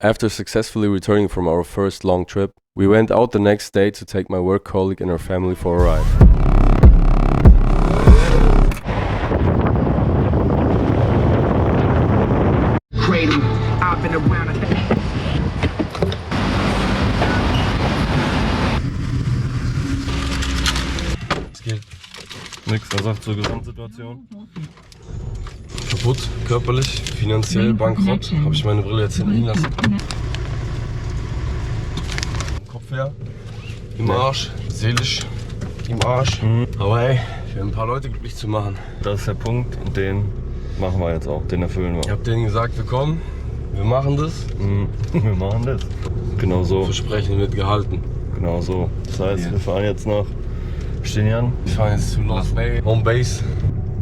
After successfully returning from our first long trip, we went out the next day to take my work colleague and her family for a ride. Es geht nix, er sagt zur Gesamtsituation. Kaputt, körperlich, finanziell, bankrott. Habe ich meine Brille jetzt hinten liegen lassen. Kopf her, im Arsch, seelisch, im Arsch. Aber hey, wir haben ein paar Leute glücklich zu machen. Das ist der Punkt und den machen wir jetzt auch, den erfüllen wir. Ich habe denen gesagt, wir kommen, wir machen das. Wir machen das. Genau so. Versprechen wird gehalten. Genau so. Das heißt, wir fahren jetzt nach Stinian. Wir fahren jetzt zu Lost Bay, Home Base.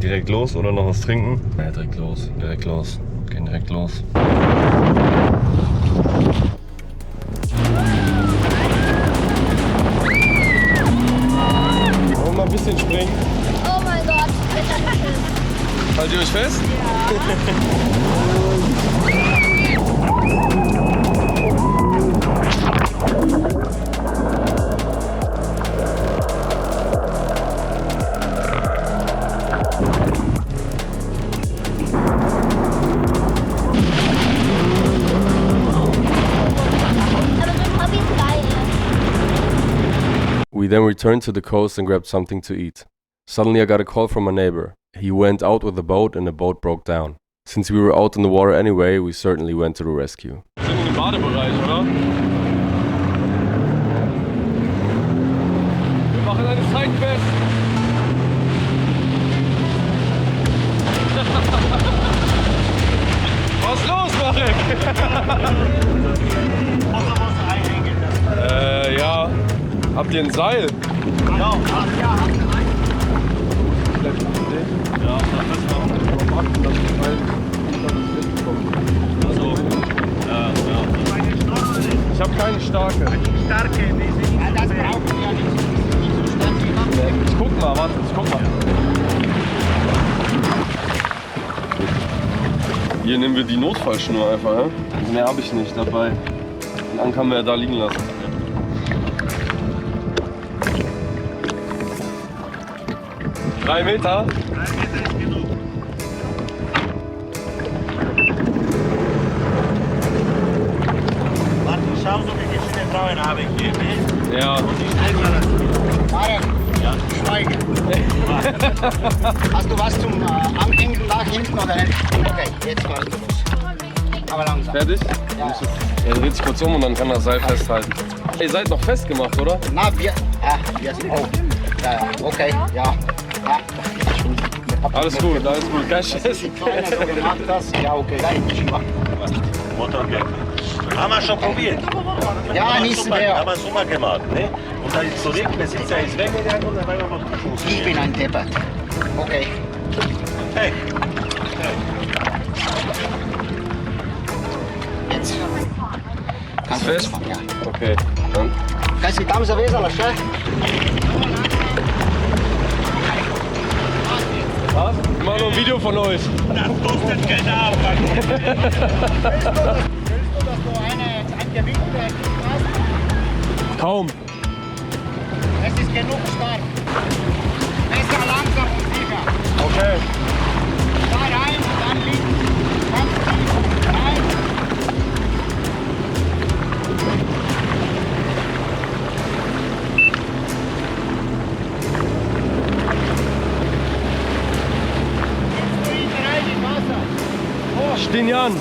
Direkt los oder noch was trinken? Ja, direkt los. Direkt los. Gehen direkt los. Wollen wir mal ein bisschen springen? Oh mein Gott. Haltet ihr euch fest? We then returned to the coast and grabbed something to eat. Suddenly I got a call from my neighbor. He went out with a boat and the boat broke down. Since we were out in the water anyway, we certainly went to the rescue. Wir sind im Badebereich, oder? Wir machen eine SIDEQUEST. Was ist los, Marek? Ja. Habt ihr ein Seil? Ja, hat ein Seil. Ja, das müssen wir auch achten, dass das Seil nicht an das Licht kommt. Also, ja. Ich habe keine starke. Starke, die sind nicht. Das brauchen wir ja nicht so stark wie man. Ich guck mal, warte, ich guck mal. Hier nehmen wir die Notfallschnur einfach, ja? Mehr habe ich nicht dabei. Den Anker haben wir ja da liegen lassen. Drei Meter? 3 Meter ist genug. Warte, schau so, wie viele Frauen habe ich hier, ne? Ja. Und die Schnellfahrer. Marek, Ja. schweige. Hast du was zum Anhängen nach hinten oder nicht? Okay, jetzt fahrst du los. Aber langsam. Fertig? Ja. Er dreht sich kurz um und dann kann das Seil festhalten. Ihr seid noch festgemacht, oder? Na, wir sind. Oh, ja, okay, ja. Alles gut, kein Stress. Kleiner so gemacht hast. Ja, okay, nein, Motorgeld. Haben wir schon probiert. Ja, nicht mehr. Haben wir super gemacht, ne? Und dann ist zurück, der Sitzer ist weggegangen und dann waren wir noch Schuss. Ich bin ein Deppert. Okay. Hey. Jetzt. Ist fest? Ja. Okay, dann. Kannst du die Dame so wesen lassen? Was? Ich mach noch ein Video von euch. Das kostet keine Arbeit. Willst du, dass du ein Gewicht hast? Kaum. Es ist genug stark. Besser langsam und sicher. Okay. Da rein, dann liegen. Ganz tief. Rein. Gibst du ihn rein in Wasser? Stinian.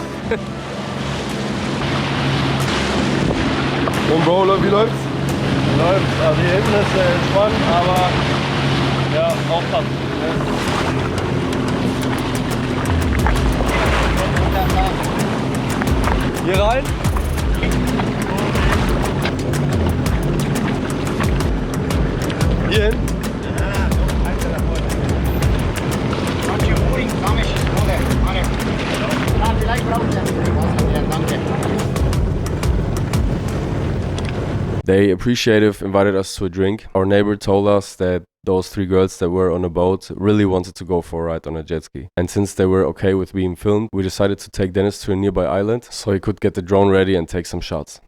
Und Bro, wie läuft's? Läuft. Also hier hinten ist entspannt, aber ja, aufpassen. Hier rein. Hier hin. They appreciative invited us to a drink. Our neighbor told us that those 3 girls that were on a boat really wanted to go for a ride on a jet ski. And since they were okay with being filmed, we decided to take Dennis to a nearby island so he could get the drone ready and take some shots.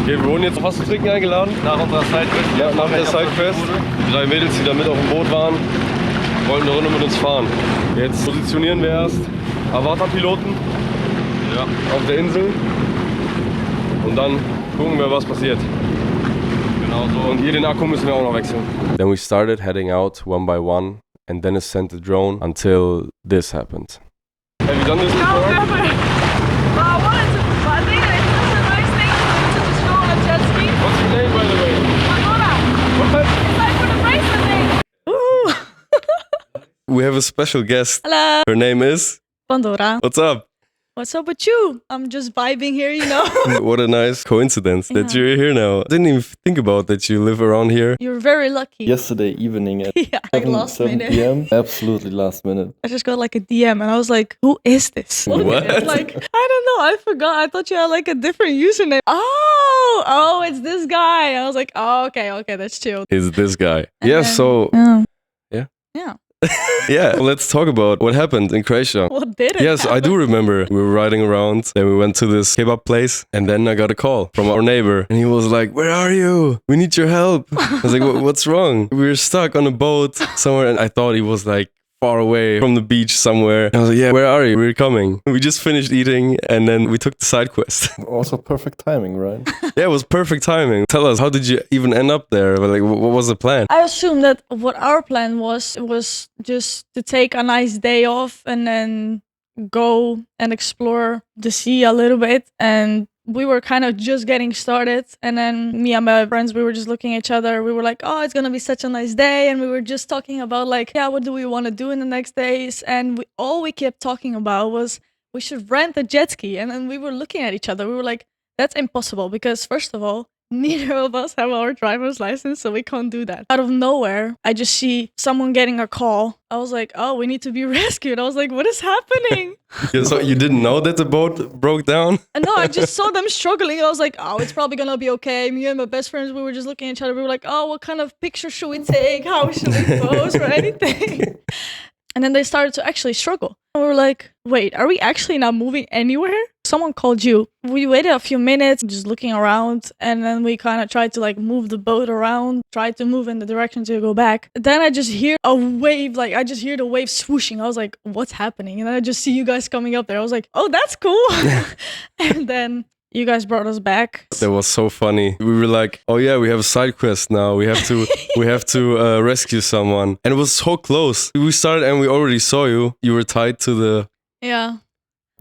Okay, wir wurden jetzt was zu trinken eingeladen. Nach unserer Sidequest. Ja, nach der Sidequest. Die 3 Mädels, die da mit auf dem Boot waren, wollten eine Runde mit uns fahren. Jetzt positionieren wir erst Avatar-Piloten auf der Insel. Und dann gucken wir, was passiert. Genau so. Und hier den Akku müssen wir auch noch wechseln. Then we started heading out one by one and Dennis sent the drone until this happened. Have you done this before? No, never. Well, I wanted to, but I think it's just a nice thing to just go on a jet ski. What's your name, by the way? Pandora. What? It's like for the bracelet thing. Ooh. We have a special guest. Hello. Her name is? Pandora. What's up? What's up with you? I'm just vibing here, you know. What a nice coincidence that you're here now. I didn't even think about that you live around here. You're very lucky. Yesterday evening at Yeah, like last 7 minute. p.m. Absolutely last minute. I just got like a DM and I was like, who is this? What? Like, I don't know. I forgot. I thought you had like a different username. Oh, it's this guy. I was like, oh, okay, that's chill. Is this guy? And Yeah, then- so Yeah. yeah, let's talk about what happened in Croatia. What did it Yes, I do remember. We were riding around, then we went to this kebab place, and then I got a call from our neighbor, and he was like, "Where are you? We need your help." I was like, "What's wrong?" We were stuck on a boat somewhere, and I thought he was like far away from the beach somewhere. And I was like, "Yeah, where are you? We're coming." We just finished eating, and then we took the side quest. Also perfect timing, right? Yeah, it was perfect timing. Tell us, how did you even end up there? Like, what was the plan? I assumed that what our plan was just to take a nice day off and then go and explore the sea a little bit. And we were kind of just getting started. And then me and my friends, we were just looking at each other. We were like, oh, it's going to be such a nice day. And we were just talking about like, yeah, what do we want to do in the next days? And all we kept talking about was we should rent a jet ski. And then we were looking at each other. We were like, that's impossible because first of all, neither of us have our driver's license, so we can't do that. Out of nowhere, I just see someone getting a call. I was like, oh, we need to be rescued. I was like, what is happening? Yeah, so you didn't know that the boat broke down? And no, I just saw them struggling. I was like, oh, it's probably gonna be okay. Me and my best friends, we were just looking at each other. We were like, oh, what kind of picture should we take? How should we pose or anything? And then they started to actually struggle. And we were like, wait, are we actually not moving anywhere? Someone called you. We waited a few minutes just looking around, and then we kind of tried to like move the boat around, tried to move in the direction to go back. Then I just hear a wave, like I just hear the wave swooshing. I was like, what's happening? And then I just see you guys coming up there. I was like, oh, that's cool. And then you guys brought us back. That was so funny. We were like, "Oh yeah, we have a side quest now. We have to, rescue someone." And it was so close. We started and we already saw you. You were tied to the Yeah.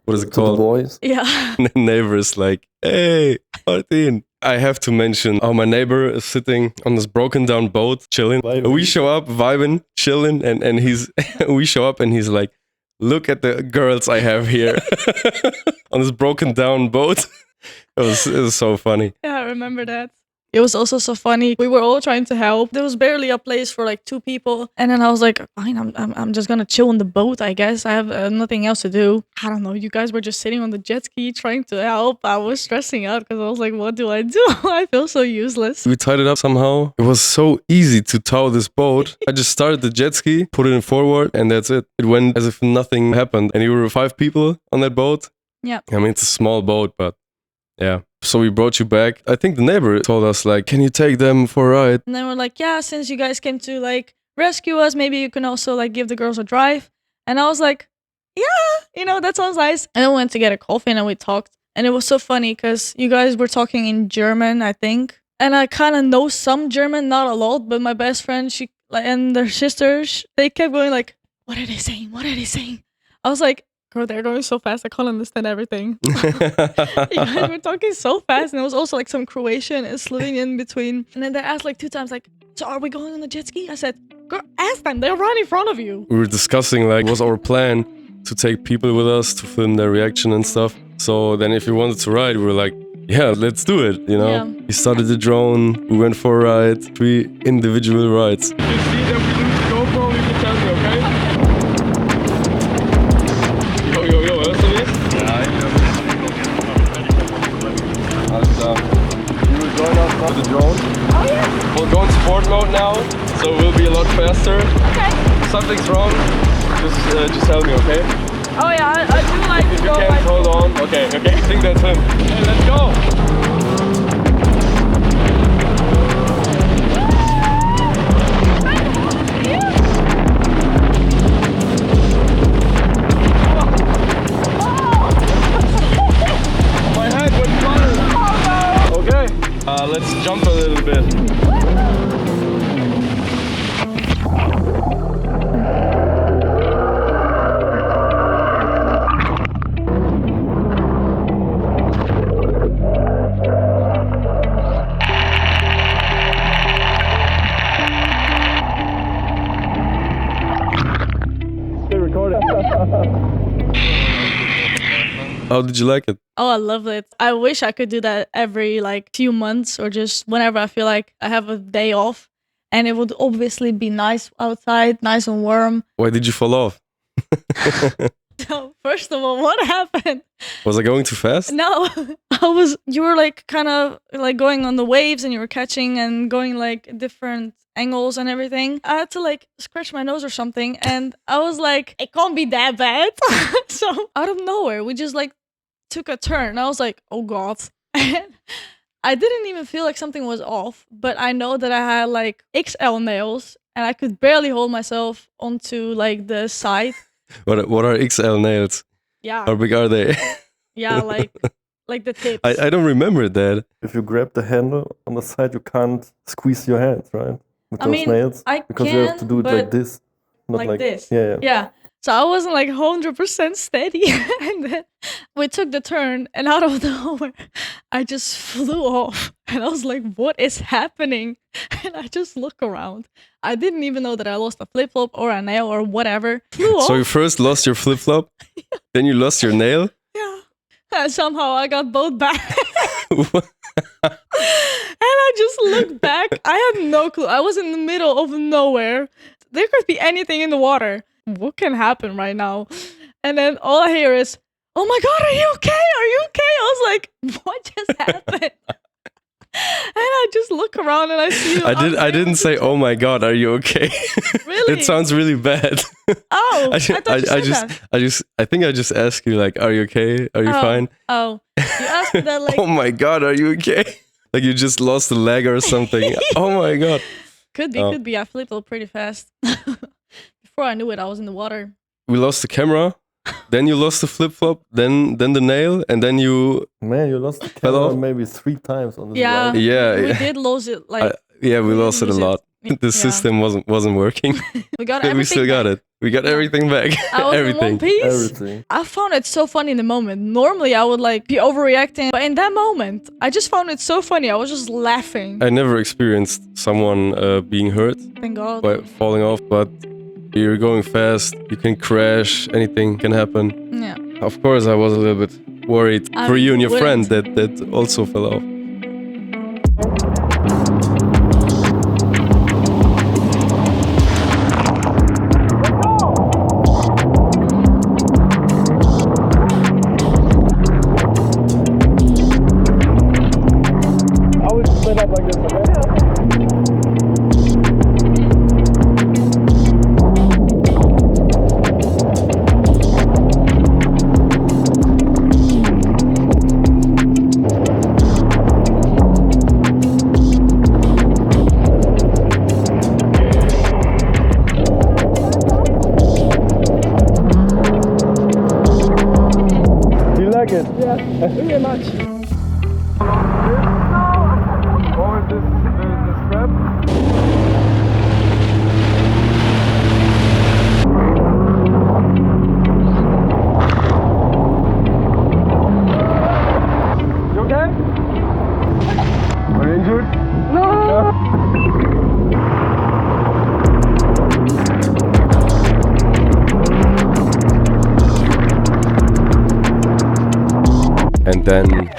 what is it To the called? boys. Yeah. And the neighbor is like, "Hey, Martin." I have to mention, my neighbor is sitting on this broken down boat, chilling. Vibing. We show up, vibing, chilling, and he's. We show up and he's like, "Look at the girls I have here on this broken down boat." It was so funny. Yeah, I remember that. It was also so funny. We were all trying to help. There was barely a place for like 2 people. And then I was like, fine, I'm just gonna chill on the boat, I guess. I have nothing else to do. I don't know. You guys were just sitting on the jet ski trying to help. I was stressing out because I was like, what do? I feel so useless. We tied it up somehow. It was so easy to tow this boat. I just started the jet ski, put it in forward, and that's it. It went as if nothing happened. And you were 5 people on that boat. Yeah. I mean, it's a small boat, but yeah. So we brought you back. I think the neighbor told us like, can you take them for a ride? And then we're like, yeah, since you guys came to like rescue us, maybe you can also like give the girls a drive. And I was like, yeah, that sounds nice. And then we went to get a coffee and then we talked. And it was so funny because you guys were talking in German, I think. And I kind of know some German, not a lot, but my best friend, she and their sisters, they kept going like, what are they saying? What are they saying? I was like, girl, they're going so fast, I can't understand everything. You guys were talking so fast, and there was also like some Croatian and Slovenian in between. And then they asked like 2 times, like, so are we going on the jet ski? I said, girl, ask them, they're right in front of you. We were discussing like, what's our plan to take people with us to film their reaction and stuff. So then if you wanted to ride, we were like, yeah, let's do it, Yeah. We started the drone, we went for a ride, 3 individual rides. You see that we lose the GoPro, you can tell me, okay? Yo, hörst du mich? Ja, ich höre dich. Alles klar. with the drone. Oh yeah. We'll go in sport mode now, so we'll be a lot faster. Okay. If something's wrong, just tell me, okay? Oh yeah, I do like If to you go can't like. hold on, okay, I think that's him. Hey, let's go! My head went flying. Okay, let's jump a little bit. Still recording. How did you like it? Oh, I love it. I wish I could do that every like few months or just whenever I feel like I have a day off. And it would obviously be nice outside, nice and warm. Why did you fall off? So, first of all, what happened? Was I going too fast? No, you were like kind of like going on the waves and you were catching and going like different angles and everything. I had to like scratch my nose or something and I was like, it can't be that bad. So out of nowhere, we just like took a turn. I was like, oh God. And I didn't even feel like something was off, but I know that I had like XL nails and I could barely hold myself onto like the side. What are XL nails? Yeah. How big are they? Yeah, like the tips. I don't remember that. If you grab the handle on the side, you can't squeeze your hands, right? With I those mean, nails. I Because you have to do it like but this. Not like this. Yeah. Yeah. So I wasn't like 100% steady. And then we took the turn and out of nowhere, I just flew off. And I was like, what is happening? And I just look around. I didn't even know that I lost a flip-flop or a nail or whatever. Flew So off. you first lost your flip-flop, then you lost your nail. Yeah. And somehow I got both back. And I just looked back. I had no clue. I was in the middle of nowhere. There could be anything in the water. What can happen right now? And then all I hear is, oh my God, are you okay? Are you okay? I was like, what just happened? And I just look around and I see you. I didn't say, oh my God, are you okay? Really? It sounds really bad. Oh, I thought you said that. I think I just asked you like, are you okay? Are you fine? Oh, you asked me that like, Oh my God, are you okay? Like you just lost a leg or something. Oh my God. could be. I flipped pretty fast. Before I knew it, I was in the water. We lost the camera. Then you lost the flip-flop, then the nail, and then you... Man, you lost the Fell camera off? maybe 3 times on this Yeah. ride. Yeah. We did lose it. Like Yeah, we we lost it a lose it. lot. The Yeah. system wasn't working. we got But everything. we still got back. it. We got everything back. I was Everything. in one piece. Everything. I found it so funny in the moment. Normally, I would like be overreacting, but in that moment, I just found it so funny. I was just laughing. I never experienced someone being hurt Thank God. by falling off, but you're going fast, you can crash, anything can happen. Yeah. Of course, I was a little bit worried I for you and your friend wouldn't. that also fell off. I will spin up like this, okay? Do you like it? Yes, very much. Or is this the strap? You okay? Are you injured? And then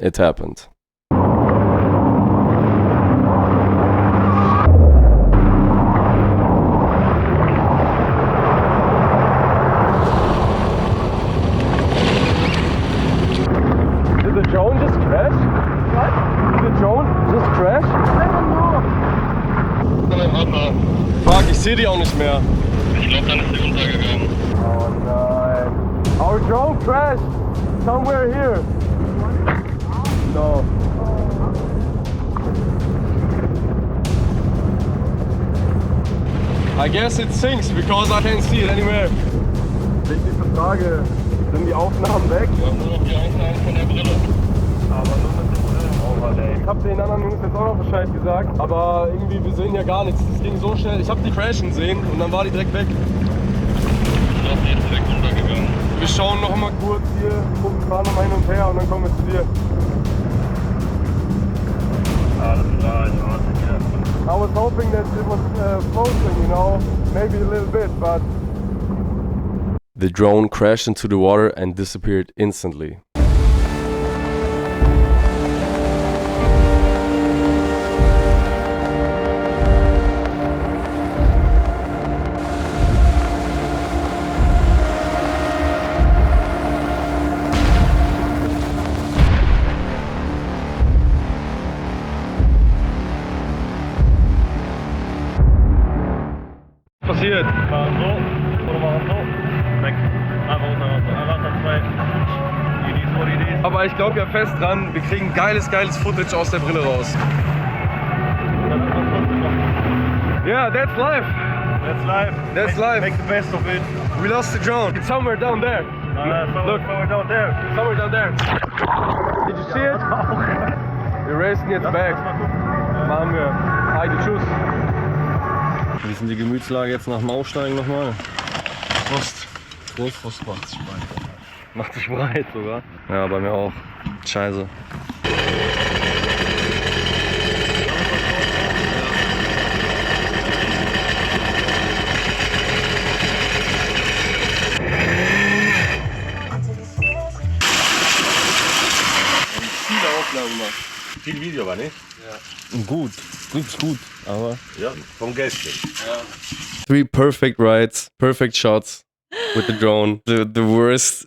it happened. Did the drone just crash? What? Did the drone just crash? sehe die auch nicht mehr. Ich glaube, dann ist sie untergegangen. Oh nein. Our drone crashed somewhere here. No. I guess it sinks because I can't see it anywhere. Wichtigste Frage, sind die Aufnahmen weg? Wir haben nur noch die Einzelheiten von der Brille. Aber nur mit der Brille. Oh Mann, ey. Ich hab den anderen Jungs jetzt auch noch Bescheid gesagt, aber irgendwie, wir sehen ja gar nichts. Das ging so schnell. Ich hab die crashen sehen und dann war die direkt weg. Ich glaube, die ist direkt untergegangen. Wir schauen noch mal kurz hier, gucken, fahren noch mal hin und her und dann kommen wir zu dir. Alles klar, in Ordnung, ja. I was hoping that it was floating, you know, maybe a little bit, but... The drone crashed into the water and disappeared instantly. Passiert. Machen so, oder machen so. Weg. Einfach unter 2. It is what it is. Aber ich glaube ja fest dran, wir kriegen geiles Footage aus der Brille raus. Yeah, that's life. That's live. That's life. Make the best of it. We lost the drone. It's somewhere down there. Look. Somewhere down there. Somewhere down there. Did you see it? Wir racen jetzt back. Machen wir. Heide, tschüss. Wie ist denn die Gemütslage jetzt nach dem Aufsteigen nochmal? Prost. Prost macht sich breit. Macht sich breit sogar? Ja, bei mir auch. Scheiße. Viele Aufnahmen gemacht. Viel Video war nicht? Ja. Gut, richtig gut, aber... Ja, vom Gästen. Ja. 3 perfect rides, perfect shots with the drone. The worst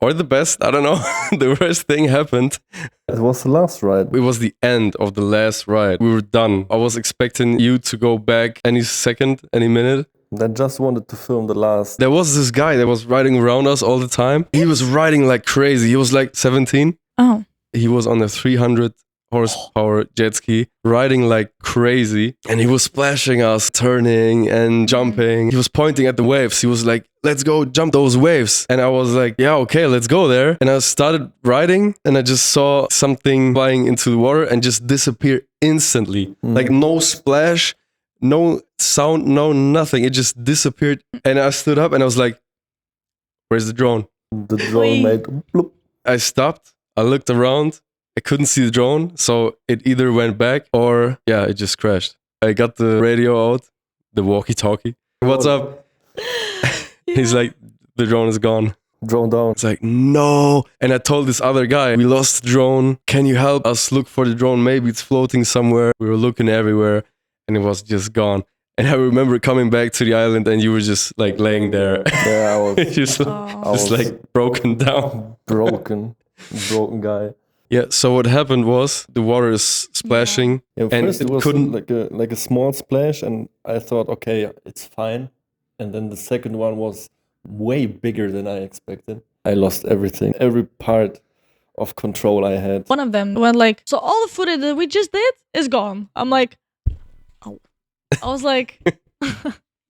or the best, I don't know. The worst thing happened. It was the last ride. It was the end of the last ride. We were done. I was expecting you to go back any second, any minute. I just wanted to film the last. There was this guy that was riding around us all the time. He was riding like crazy. He was like 17. Oh. He was on a 300 horsepower jet ski, riding like crazy, and he was splashing us, turning and jumping. He was pointing at the waves. He was like, let's go jump those waves. And I was like, yeah, okay, let's go there. And I started riding and I just saw something flying into the water and just disappear instantly. Like no splash, no sound, no nothing. It just disappeared. And I stood up and I was like, where's the drone? The drone made bloop. I stopped. I looked around. I couldn't see the drone, so it either went back or, yeah, it just crashed. I got the radio out, the walkie-talkie. What's up? He's like, the drone is gone. Drone down. It's like, no. And I told this other guy, we lost the drone. Can you help us look for the drone? Maybe it's floating somewhere. We were looking everywhere and it was just gone. And I remember coming back to the island and you were just like laying there. Yeah, I was just like broken down. broken guy. Yeah, so what happened was the water is splashing Yeah, and first it was couldn't... like a small splash, and I thought, okay, it's fine. And then the second one was way bigger than I expected. I lost everything, every part of control I had. One of them went like, so all the footage that we just did is gone. I'm like, oh. I was like,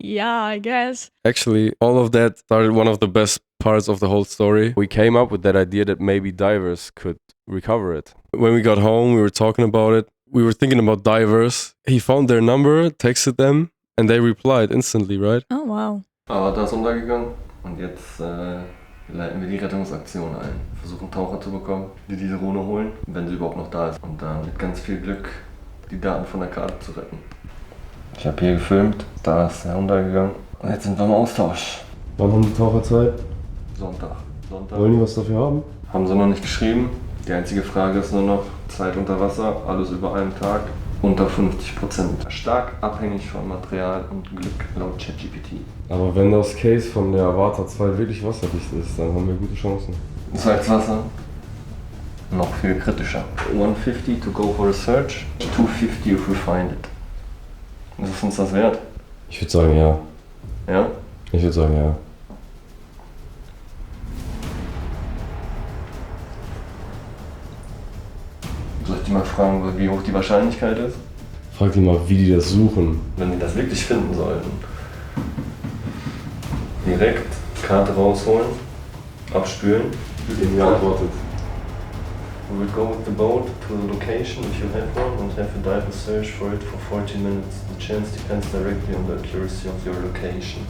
yeah, I guess. Actually, all of that started one of the best parts of the whole story. We came up with that idea that maybe divers could recover it. When we got home, we were talking about it. We were thinking about divers. He found their number, texted them, and they replied instantly, right? Oh, wow. Avatar ist untergegangen und jetzt leiten wir die Rettungsaktion ein. Versuchen Taucher zu bekommen, die diese Drohne holen, wenn sie überhaupt noch da ist. Und dann mit ganz viel Glück die Daten von der Karte zu retten. Ich habe hier gefilmt, da ist er untergegangen. Und jetzt sind wir im Austausch. Wann haben die Taucher Zeit? Sonntag. Wollen die was dafür haben? Haben sie noch nicht geschrieben. Die einzige Frage ist nur noch Zeit unter Wasser, alles über einen Tag, unter 50%. Stark abhängig von Material und Glück laut ChatGPT. Aber wenn das Case von der Avatar 2 wirklich wasserdicht ist, dann haben wir gute Chancen. Salzwasser noch viel kritischer. 150 to go for a search, 250 if we find it. Was ist uns das wert? Ich würde sagen ja. Ja? Ich würde sagen ja. Soll ich die mal fragen, wie hoch die Wahrscheinlichkeit ist? Frag die mal, wie die das suchen. Wenn die das wirklich finden sollten. Direkt Karte rausholen, abspülen. Die geantwortet. We will go with the boat to the location if you have one and have a diver search for it for 40 minutes. The chance depends directly on the accuracy of your location.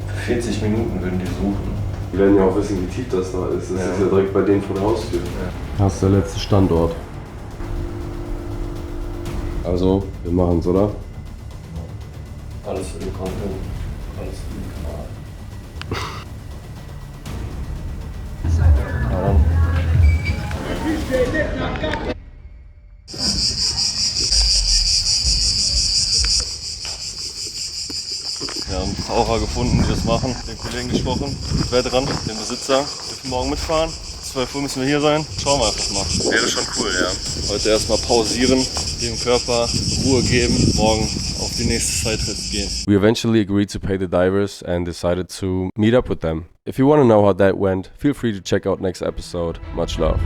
Für 40 Minuten würden die suchen. Die werden ja auch wissen, wie tief das da ist. Das Ja. ist ja direkt bei denen vor der Haustür. Das ist der letzte Standort. Also, wir machen's, oder? Alles für den Content, alles für den Kanal. Ja, dann. Wir haben Taucher gefunden, die das machen. Den Kollegen gesprochen, Veteran, den Besitzer. Dürfen morgen mitfahren. 12 Uhr müssen wir hier sein. Schauen wir einfach mal. Wäre schon cool, ja. Heute erstmal pausieren, dem Körper Ruhe geben, morgen auf die nächste SIDEQUEST gehen. We eventually agreed to pay the divers and decided to meet up with them. If you want to know how that went, feel free to check out next episode. Much love.